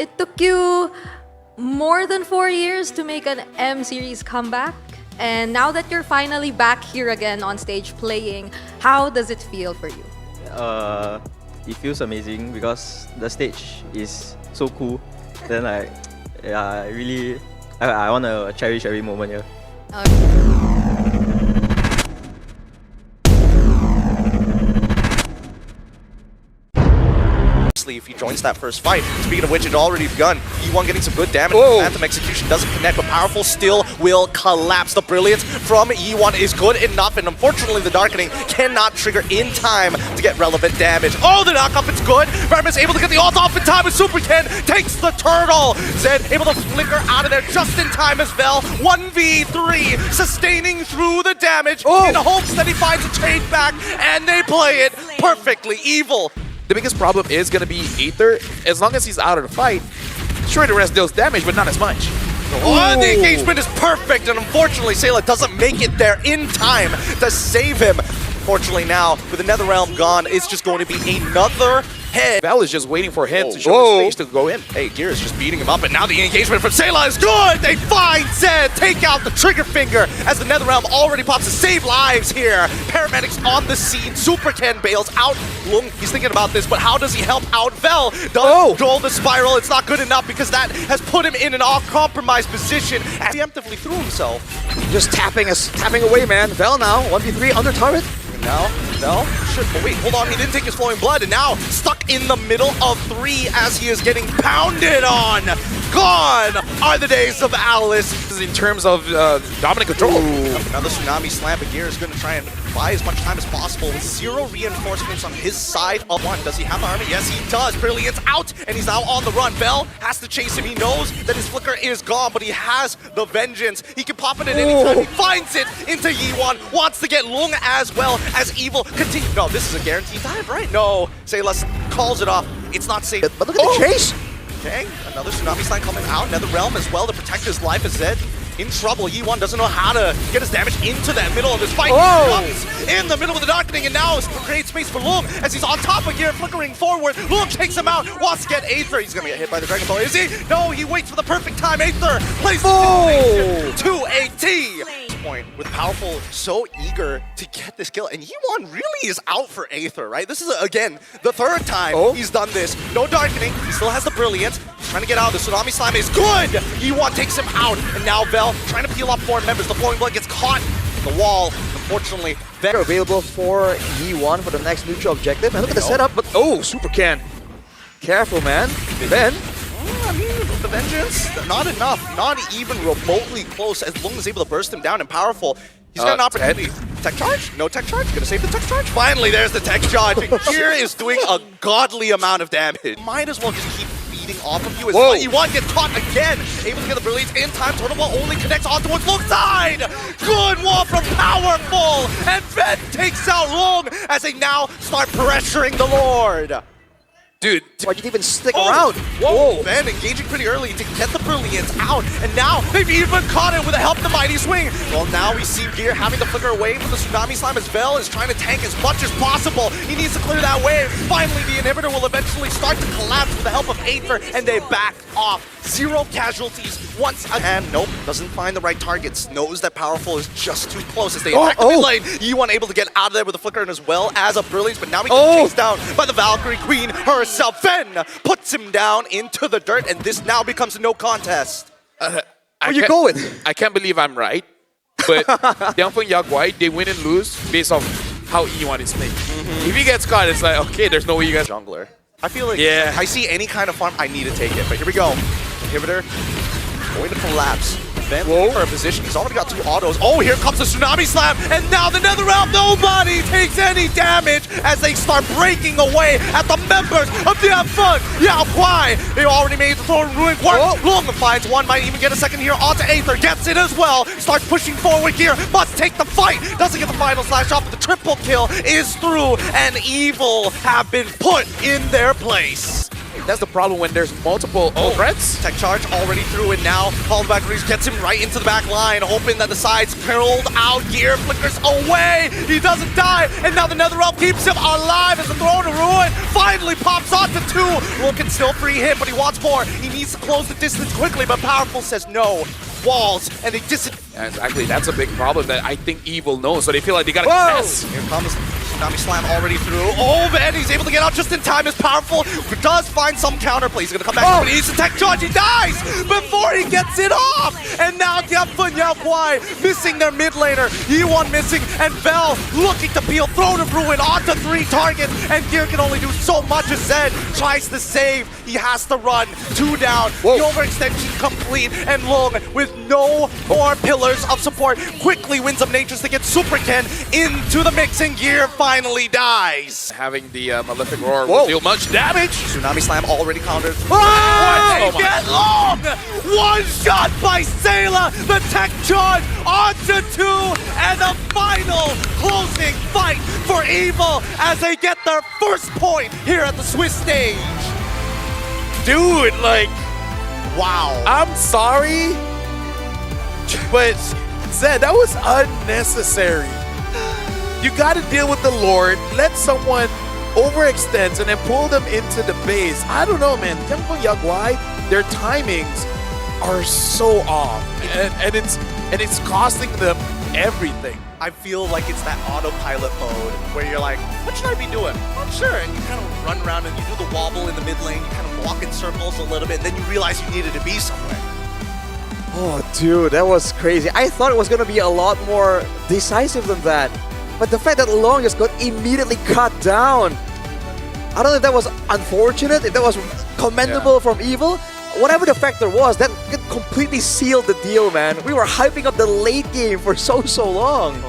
It took you more than 4 years to make an M series comeback. And now that you're finally back here again on stage playing, how does it feel for you? It feels amazing because the stage is so cool. Then I want to cherish every moment here. If he joins that first fight. Speaking of which, it already begun. E1 getting some good damage. Phantom execution doesn't connect, but Powerful still will collapse. The brilliance from E1 is good enough, and unfortunately the Darkening cannot trigger in time to get relevant damage. Oh, the knockup, it's good. Vermin's able to get the ult off in time, and Super Ken takes the turtle. Zed able to flicker out of there just in time as well. 1v3, sustaining through the damage in hopes that he finds a trade back, and they play it perfectly. Evil. The biggest problem is going to be Aether. As long as he's out of the fight, sure, the rest deals damage, but not as much. Oh, the engagement is perfect, and unfortunately, Sayla doesn't make it there in time to save him. Fortunately now, with the Netherrealm gone, it's just going to be another head. Val is just waiting for him to show the space to go in. Hey, Gear is just beating him up, and now the engagement from Sayla is good! They find Zed, take out the trigger finger, as the Netherrealm already pops to save lives here. Paramedics on the scene, Super Ken bails out. Lung, he's thinking about this, but how does he help out Vel? Does control the spiral, it's not good enough because that has put him in an all-compromised position as he preemptively threw himself. Just tapping away, man. Vel now, 1v3 under turret. Now, Vel should, oh wait, hold on, he didn't take his flowing blood, and now stuck in the middle of 3 as he is getting pounded on. Gone are the days of Alice. In terms of dominant control. Now the Tsunami Slam, but Gear is going to try and buy as much time as possible with 0 reinforcements on his side of one. Does he have the army? Yes, he does. Brilliance out, and he's now on the run. Vel has to chase him. He knows that his flicker is gone, but he has the vengeance. He can pop it at any time. He finds it into Yi1, wants to get Lung as well as Evil. Continue. No, this is a guaranteed dive, right? No. Saylas calls it off. It's not safe. But look at the chase. Okay, another Tsunami Slam coming out. Netherrealm as well to protect his life as Zed in trouble. Yi1 doesn't know how to get his damage into that middle of this fight. Comes in the middle of the Darkening, and now creates space for Lung as he's on top of Gear, flickering forward. Lung takes him out, wants to get Aether. He's gonna get hit by the Dragon Ball. Is he? No, he waits for the perfect time. Aether plays to a T. Point with Powerful so eager to get this kill, and Yi1 really is out for Aether, right? This is again the 3rd time he's done this. No Darkening, he still has the Brilliance, trying to get out. The Tsunami Slam is good. Yi1 takes him out, and now Vel trying to peel up 4 members. The Flowing Blood gets caught in the wall. Unfortunately, better available for Yi1 for the next neutral objective. And look at the setup, but Super Ken. Careful, man. Ben. I mean, the Vengeance, not enough, not even remotely close, as Lung is able to burst him down and Powerful. He's got an opportunity. Tech charge? No tech charge? Gonna save the tech charge? Finally, there's the tech charge. Gear is doing a godly amount of damage. Might as well just keep feeding off of you as well. E1 gets caught again. Able to get the Brilliance in time. Total Wall only connects onto its Lung side. Good wall from Powerful. And Ven takes out Lung as they now start pressuring the Lord. Dude, why'd you even stick around? Whoa, Ben engaging pretty early to get the Brilliance out, and now they've even caught him with a help the Mighty Swing. Well, now we see Gear having to flicker away from the Tsunami Slam as Vel is trying to tank as much as possible. He needs to clear that wave. Finally, the inhibitor will eventually start to collapse with the help of Aether, and they back off. 0 casualties once again. Nope, doesn't find the right targets. Knows that Powerful is just too close as they attack the mid lane. Yi1 able to get out of there with a flicker and as well as a Brilliance, but now he gets chased down by the Valkyrie Queen herself. Ven puts him down into the dirt, and this now becomes a no contest. Where you going? I can't believe I'm right, but Dfyg Yaguai, they win and lose based off how E1 is playing. If he gets caught, it's like, okay, there's no way you guys... Jungler. I feel like if I see any kind of farm, I need to take it, but here we go. Inhibitor going to collapse. Ben for a position. He's already got 2 autos. Oh, here comes the Tsunami Slam, and now the Netherrealm. Nobody takes any damage as they start breaking away at the members of Dfyg Yaguai. They already made the Thorn Ruin work. Lung finds one, might even get a second here onto Aether. Gets it as well. Starts pushing forward here. Must take the fight. Doesn't get the final slash off, but the triple kill is through, and Evil have been put in their place. That's the problem when there's multiple threats. Tech charge already through it now. Paul back Reach gets him right into the back line, hoping that the side's curled out. Gear flickers away. He doesn't die, and now the Netherrealm keeps him alive as the Throne of Ruin finally pops onto 2. Will can still free him, but he wants more. He needs to close the distance quickly, but Powerful says no. Walls, and they Exactly, that's a big problem that I think Evil knows, so they feel like they gotta contest. Here comes Tsunami Slam already through. Oh man, he's able to get out just in time. Is Powerful does find some counterplay. He's gonna come back, but he needs to tech charge. He dies before he gets it off. And now Dfyg missing their mid laner. Yi1 missing, and Vel looking to peel Throne of Ruin onto 3 targets. And Gear can only do so much as Zed tries to save. He has to run. 2 down. The overextension complete, and Long with no more pillars of support quickly wins up Nature's to get Super Ken into the mix, and Gear finally dies. Having the Malefic Roar will deal much damage. Tsunami Slam already countered. They get Long! One shot by Sayla! The tech charge onto 2, and a final closing fight for Evil as they get their first point here at the Swiss stage. Dude, like, wow. I'm sorry, but Zed, that was unnecessary. You gotta deal with the Lord, let someone overextend and then pull them into the base. I don't know, man. Dfyg, their timings are so off, and it's costing them everything. I feel like it's that autopilot mode where you're like, what should I be doing? Not sure. And you kind of run around and you do the wobble in the mid lane, you kind of walk in circles a little bit, and then you realize you needed to be somewhere. Oh, dude, that was crazy. I thought it was going to be a lot more decisive than that. But the fact that Long just got immediately cut down, I don't know if that was unfortunate, if that was commendable from Evil. Whatever the factor was, that completely sealed the deal, man. We were hyping up the late game for so long.